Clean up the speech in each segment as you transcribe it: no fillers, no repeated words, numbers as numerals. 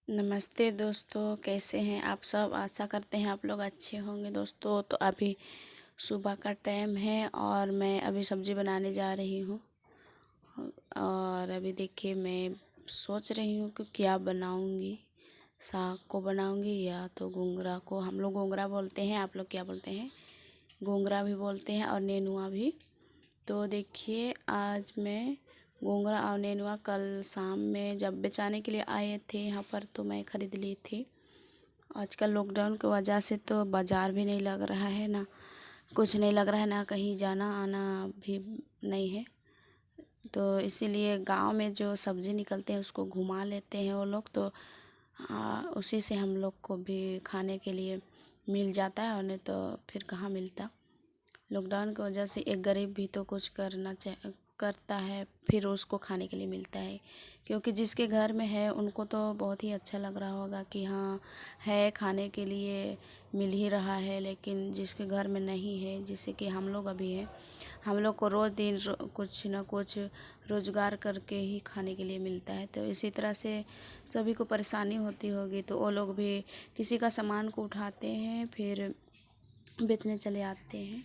नमस्ते दोस्तों, कैसे हैं आप सब। आशा करते हैं आप लोग अच्छे होंगे। दोस्तों तो अभी सुबह का टाइम है और मैं अभी सब्ज़ी बनाने जा रही हूँ। और अभी देखिए मैं सोच रही हूँ कि क्या बनाऊँगी। साग को बनाऊँगी या तो गोंगरा को। हम लोग गोंगरा बोलते हैं, आप लोग क्या बोलते हैं। गोंगरा भी बोलते हैं और नेनुआ भी। तो देखिए आज मैं गोंगरा और नेनुआ कल शाम में जब बेचाने के लिए आए थे यहाँ पर तो मैं ख़रीद ली थी। आजकल लॉकडाउन की वजह से तो बाज़ार भी नहीं लग रहा है ना, कुछ नहीं लग रहा है ना, कहीं जाना आना भी नहीं है। तो इसीलिए गांव में जो सब्ज़ी निकलते हैं उसको घुमा लेते हैं वो लोग। तो उसी से हम लोग को भी खाने के लिए मिल जाता है और नहीं तो फिर कहाँ मिलता। लॉकडाउन की वजह से एक गरीब भी तो कुछ करता है, फिर उसको खाने के लिए मिलता है। क्योंकि जिसके घर में है उनको तो बहुत ही अच्छा लग रहा होगा कि हाँ है, खाने के लिए मिल ही रहा है। लेकिन जिसके घर में नहीं है, जैसे कि हम लोग अभी हैं, हम लोग को रोज़ दिन कुछ ना कुछ रोज़गार करके ही खाने के लिए मिलता है। तो इसी तरह से सभी को परेशानी होती होगी, तो वो लोग भी किसी का सामान को उठाते हैं फिर बेचने चले आते हैं।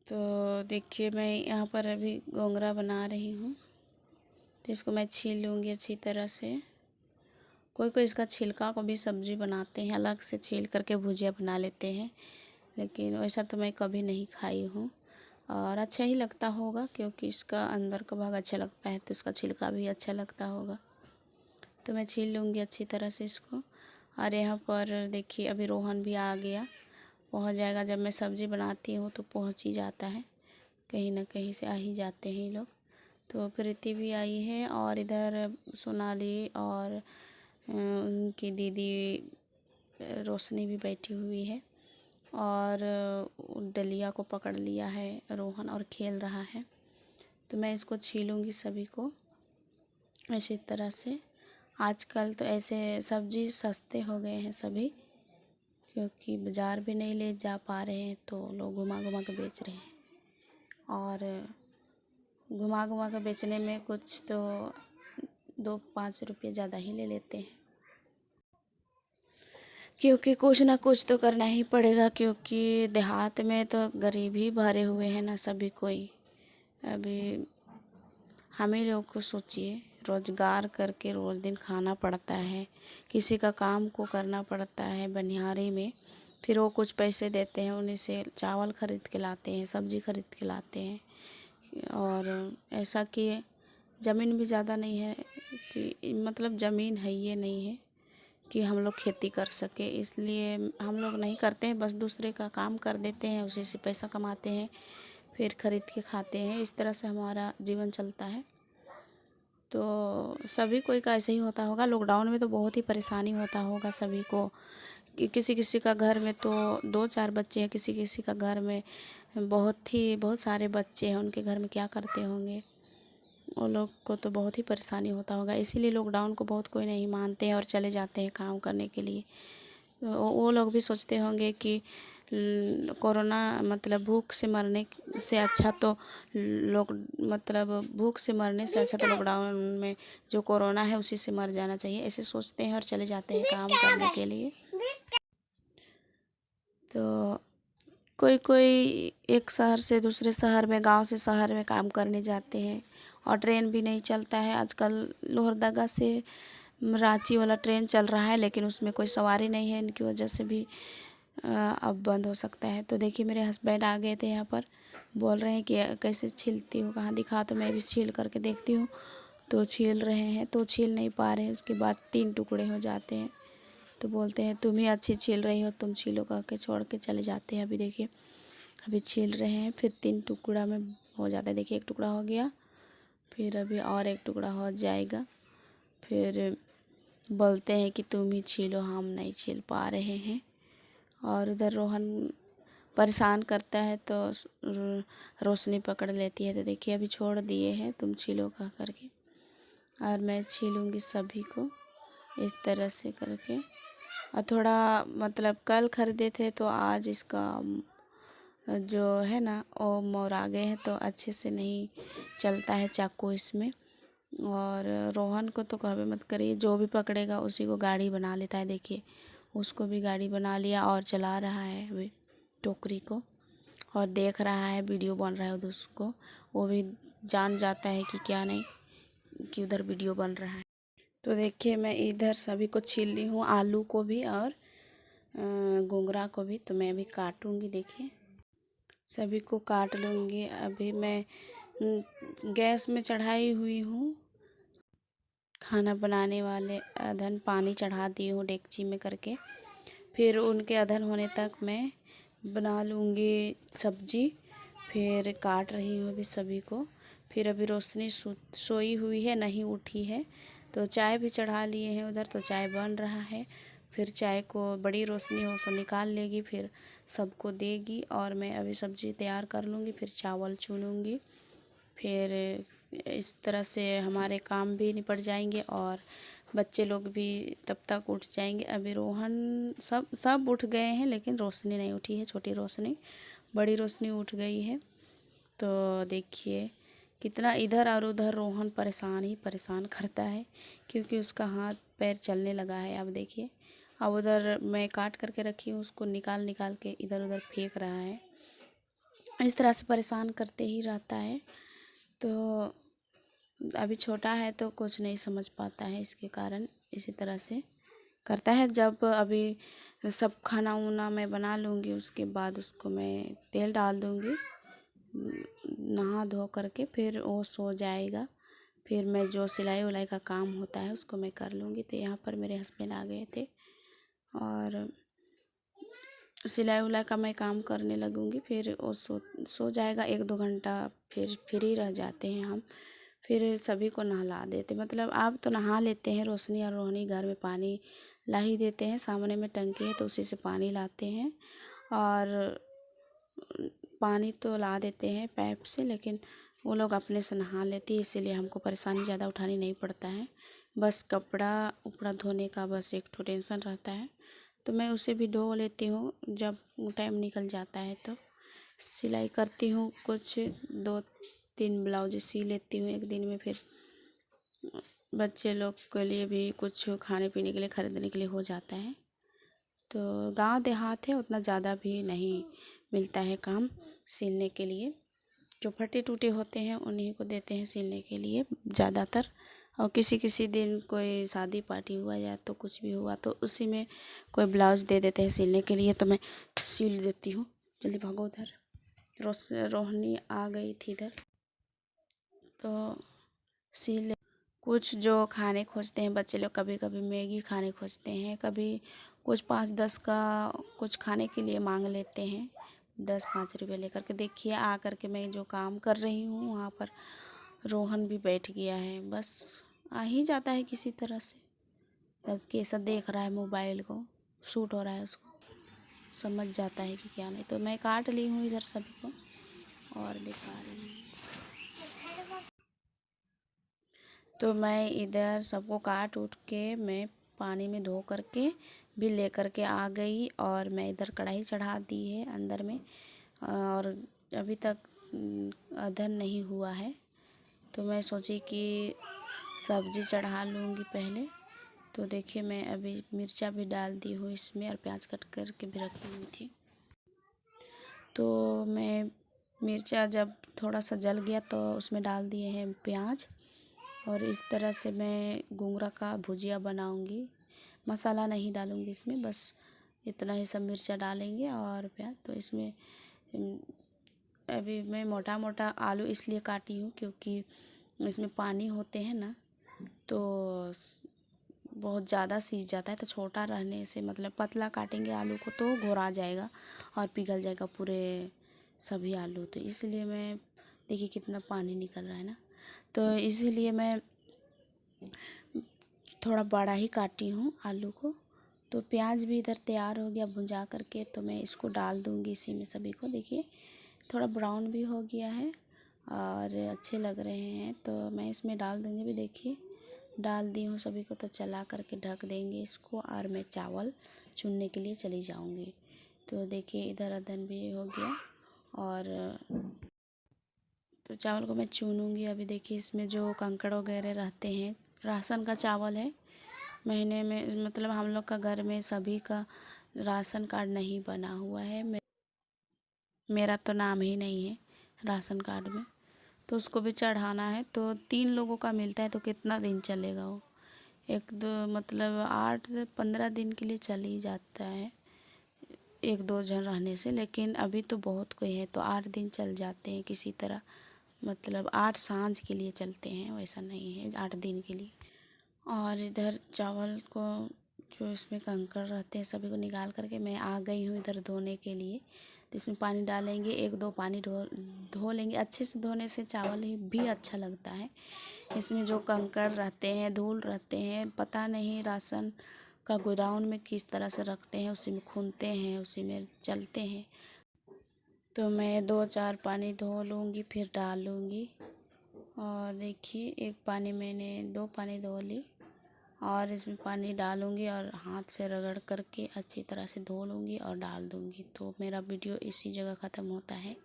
तो देखिए मैं यहाँ पर अभी गोंगरा बना रही हूँ। तो इसको मैं छील लूँगी अच्छी तरह से। कोई कोई इसका छिलका को भी सब्ज़ी बनाते हैं, अलग से छील करके भुजिया बना लेते हैं। लेकिन वैसा तो मैं कभी नहीं खाई हूँ और अच्छा ही लगता होगा, क्योंकि इसका अंदर का भाग अच्छा लगता है तो इसका छिलका भी अच्छा लगता होगा। तो मैं छील लूँगी अच्छी तरह से इसको। और यहाँ पर देखिए अभी रोहन भी आ गया, पहुँच जाएगा। जब मैं सब्ज़ी बनाती हूँ तो पहुँच ही जाता है, कहीं ना कहीं से आ ही जाते हैं ये लोग। तो प्रीति भी आई है और इधर सोनाली और उनकी दीदी रोशनी भी बैठी हुई है। और डलिया को पकड़ लिया है रोहन और खेल रहा है। तो मैं इसको छीलूँगी सभी को इसी तरह से। आजकल तो ऐसे सब्ज़ी सस्ते हो गए हैं सभी, क्योंकि बाज़ार भी नहीं ले जा पा रहे हैं तो लोग घुमा घुमा के बेच रहे हैं। और घुमा घुमा के बेचने में कुछ तो 2-5 रुपये ज़्यादा ही ले लेते हैं, क्योंकि कुछ ना कुछ तो करना ही पड़ेगा। क्योंकि देहात में तो गरीब ही भरे हुए हैं ना सभी कोई। अभी हम ही लोग को सोचिए, रोज़गार करके रोज़ दिन खाना पड़ता है, किसी का काम को करना पड़ता है बनिहारी में। फिर वो कुछ पैसे देते हैं, उन्हीं से चावल ख़रीद के लाते हैं, सब्ज़ी ख़रीद के लाते हैं। और ऐसा कि ज़मीन भी ज़्यादा नहीं है, कि मतलब ज़मीन है ये नहीं है कि हम लोग खेती कर सके, इसलिए हम लोग नहीं करते हैं। बस दूसरे का काम कर देते हैं, उसी से पैसा कमाते हैं, फिर ख़रीद के खाते हैं। इस तरह से हमारा जीवन चलता है। तो सभी कोई का ऐसे ही होता होगा। लॉकडाउन में तो बहुत ही परेशानी होता होगा सभी को, कि किसी किसी का घर में तो 2-4 बच्चे हैं, किसी किसी का घर में बहुत सारे बच्चे हैं। उनके घर में क्या करते होंगे वो लोग को, तो बहुत ही परेशानी होता होगा। इसीलिए लॉकडाउन को बहुत कोई नहीं मानते हैं और चले जाते हैं काम करने के लिए। वो लोग भी सोचते होंगे कि कोरोना मतलब भूख से मरने से अच्छा तो लोग मतलब भूख से मरने से अच्छा तो लॉकडाउन में जो कोरोना है उसी से मर जाना चाहिए, ऐसे सोचते हैं और चले जाते हैं काम करने के लिए। तो कोई कोई एक शहर से दूसरे शहर में, गांव से शहर में काम करने जाते हैं और ट्रेन भी नहीं चलता है। आजकल लोहरदगा से रांची वाला ट्रेन चल रहा है, लेकिन उसमें कोई सवारी नहीं है, इनकी वजह से भी अब बंद हो सकता है। तो देखिए मेरे हस्बैंड आ गए थे यहाँ पर, बोल रहे हैं कि कैसे छीलती हो, कहाँ दिखा। तो मैं भी छील करके देखती हूँ। तो छील रहे हैं तो छील नहीं पा रहे हैं, उसके बाद 3 टुकड़े हो जाते हैं। तो बोलते हैं तुम ही अच्छी छील रही हो, तुम छीलो, कह के छोड़ के चले जाते हैं। अभी देखिए अभी छील रहे हैं, फिर 3 टुकड़ा में हो जाता है। देखिए 1 टुकड़ा हो गया, फिर अभी और 1 टुकड़ा हो जाएगा। फिर बोलते हैं कि तुम ही छीलो, हम नहीं छील पा रहे हैं। और उधर रोहन परेशान करता है तो रोशनी पकड़ लेती है। तो देखिए अभी छोड़ दिए हैं, तुम छीलो कह करके। और मैं छीलूँगी सभी को इस तरह से करके। और थोड़ा मतलब कल ख़रीदे थे तो आज इसका जो है ना वो मोड़ आ गए हैं, तो अच्छे से नहीं चलता है चाकू इसमें। और रोहन को तो कहबे मत करिए, जो भी पकड़ेगा उसी को गाड़ी बना लेता है। देखिए उसको भी गाड़ी बना लिया और चला रहा है अभी टोकरी को, और देख रहा है वीडियो बन रहा है उधर उसको। वो भी जान जाता है कि क्या नहीं, कि उधर वीडियो बन रहा है। तो देखिए मैं इधर सभी को छील ली हूँ, आलू को भी और गोंगरा को भी। तो मैं अभी काटूंगी, देखिए सभी को काट लूँगी। अभी मैं गैस में चढ़ाई हुई हूँ खाना बनाने वाले अधन, पानी चढ़ा दी हूँ डेगची में करके। फिर उनके अधन होने तक मैं बना लूँगी सब्जी। फिर काट रही हूँ अभी सभी को। फिर अभी रोशनी सोई हुई है, नहीं उठी है, तो चाय भी चढ़ा लिए हैं उधर, तो चाय बन रहा है। फिर चाय को बड़ी रोशनी हो सो निकाल लेगी, फिर सबको देगी। और मैं अभी सब्जी तैयार कर लूँगी, फिर चावल चुनूँगी। फिर इस तरह से हमारे काम भी निपट जाएंगे और बच्चे लोग भी तब तक उठ जाएंगे। अभी रोहन सब उठ गए हैं, लेकिन रोशनी नहीं उठी है, छोटी रोशनी। बड़ी रोशनी उठ गई है। तो देखिए कितना इधर और उधर रोहन परेशान ही परेशान करता है, क्योंकि उसका हाथ पैर चलने लगा है। अब देखिए, अब उधर मैं काट करके रखी हूँ, उसको निकाल निकाल के इधर उधर फेंक रहा है। इस तरह से परेशान करते ही रहता है। तो अभी छोटा है तो कुछ नहीं समझ पाता है, इसके कारण इसी तरह से करता है। जब अभी सब खाना उना मैं बना लूँगी, उसके बाद उसको मैं तेल डाल दूँगी नहा धो करके, फिर वो सो जाएगा। फिर मैं जो सिलाई उलाई का काम होता है उसको मैं कर लूँगी। तो यहाँ पर मेरे हस्बैंड आ गए थे और सिलाई उलाई का मैं काम करने लगूँगी। फिर वो सो जाएगा 1-2 घंटा, फिर फ्री रह जाते हैं हम। फिर सभी को नहला देते, मतलब आप तो नहा लेते हैं। रोशनी और रोहनी घर में पानी ला ही देते हैं, सामने में टंकी है तो उसी से पानी लाते हैं। और पानी तो ला देते हैं पाइप से, लेकिन वो लोग अपने से नहा लेती है, इसीलिए हमको परेशानी ज़्यादा उठानी नहीं पड़ता है। बस कपड़ा उपड़ा धोने का बस एक ठो टेंशन रहता है, तो मैं उसे भी धो लेती हूँ जब टाइम निकल जाता है। तो सिलाई करती हूँ, कुछ 2-3 ब्लाउज सी लेती हूँ एक दिन में। फिर बच्चे लोग के लिए भी कुछ खाने पीने के लिए ख़रीदने के लिए हो जाता है। तो गांव देहात है, उतना ज़्यादा भी नहीं मिलता है काम सिलने के लिए। जो फटे टूटे होते हैं उन्हीं को देते हैं सिलने के लिए ज़्यादातर। और किसी किसी दिन कोई शादी पार्टी हुआ या तो कुछ भी हुआ तो उसी में कोई ब्लाउज़ दे देते हैं सिलने के लिए, तो मैं सिल देती हूँ। जल्दी भागो उधर, रोहनी आ गई थी इधर, तो सिल। कुछ जो खाने खोजते हैं बच्चे लोग, कभी कभी मैगी खाने खोजते हैं, कभी कुछ 5-10 का कुछ खाने के लिए मांग लेते हैं, 10-5 रुपये लेकर के। देखिए आ करके मैं जो काम कर रही हूँ वहाँ पर रोहन भी बैठ गया है, बस आ ही जाता है किसी तरह से। तब कैसा देख रहा है मोबाइल को, शूट हो रहा है उसको, समझ जाता है कि क्या नहीं। तो मैं काट ली हूँ इधर सभी को और दिखा रही हूँ। तो मैं इधर सबको काट उठ के मैं पानी में धो करके भी ले करके आ गई, और मैं इधर कढ़ाई चढ़ा दी है अंदर में, और अभी तक अधन नहीं हुआ है। तो मैं सोची कि सब्ज़ी चढ़ा लूँगी पहले। तो देखिए मैं अभी मिर्चा भी डाल दी हूँ इसमें, और प्याज कट करके भी रखी हुई थी। तो मैं मिर्चा जब थोड़ा सा जल गया तो उसमें डाल दिए हैं प्याज, और इस तरह से मैं घूंगरा का भुजिया बनाऊंगी। मसाला नहीं डालूंगी इसमें, बस इतना ही सब मिर्चा डालेंगे और प्याज। तो इसमें अभी मैं मोटा मोटा आलू इसलिए काटी हूँ क्योंकि इसमें पानी होते हैं ना, तो बहुत ज़्यादा सीज जाता है। तो छोटा रहने से, मतलब पतला काटेंगे आलू को तो घोरा जाएगा और पिघल जाएगा पूरे सभी आलू। तो इसलिए मैं, देखिए कितना पानी निकल रहा है ना, तो इसीलिए मैं थोड़ा बड़ा ही काटी हूँ आलू को। तो प्याज भी इधर तैयार हो गया भुंजा करके, तो मैं इसको डाल दूँगी इसी में सभी को। देखिए थोड़ा ब्राउन भी हो गया है और अच्छे लग रहे हैं, तो मैं इसमें डाल दूँगी भी। देखिए डाल दी हूँ सभी को, तो चला करके ढक देंगे इसको, और मैं चावल चुनने के लिए चली जाऊँगी। तो देखिए इधर अदन भी हो गया, और तो चावल को मैं चुनूँगी। अभी देखिए इसमें जो कंकड़ वगैरह रहते हैं, राशन का चावल है। महीने में मतलब हम लोग का घर में सभी का राशन कार्ड नहीं बना हुआ है। मेरा तो नाम ही नहीं है राशन कार्ड में, तो उसको भी चढ़ाना है। तो 3 लोगों का मिलता है, तो कितना दिन चलेगा वो? एक दो मतलब 8 से 15 दिन के लिए चल ही जाता है, 1-2 जन रहने से। लेकिन अभी तो बहुत कोई है, तो 8 दिन चल जाते हैं किसी तरह। मतलब 8 सांझ के लिए चलते हैं, वैसा नहीं है 8 दिन के लिए। और इधर चावल को जो इसमें कंकड़ रहते हैं सभी को निकाल करके मैं आ गई हूँ इधर धोने के लिए। तो इसमें पानी डालेंगे, 1-2 पानी धो लेंगे। अच्छे से धोने से चावल ही भी अच्छा लगता है। इसमें जो कंकड़ रहते हैं, धूल रहते हैं, पता नहीं राशन का गोदाउन में किस तरह से रखते हैं, उसी में खूंदते हैं, उसी में चलते हैं। तो मैं 2-4 पानी धो लूँगी, फिर डाल लूँगी। और देखिए 1 पानी मैंने 2 पानी धो ली और इसमें पानी डालूँगी और हाथ से रगड़ करके अच्छी तरह से धो लूँगी और डाल दूँगी। तो मेरा वीडियो इसी जगह ख़त्म होता है।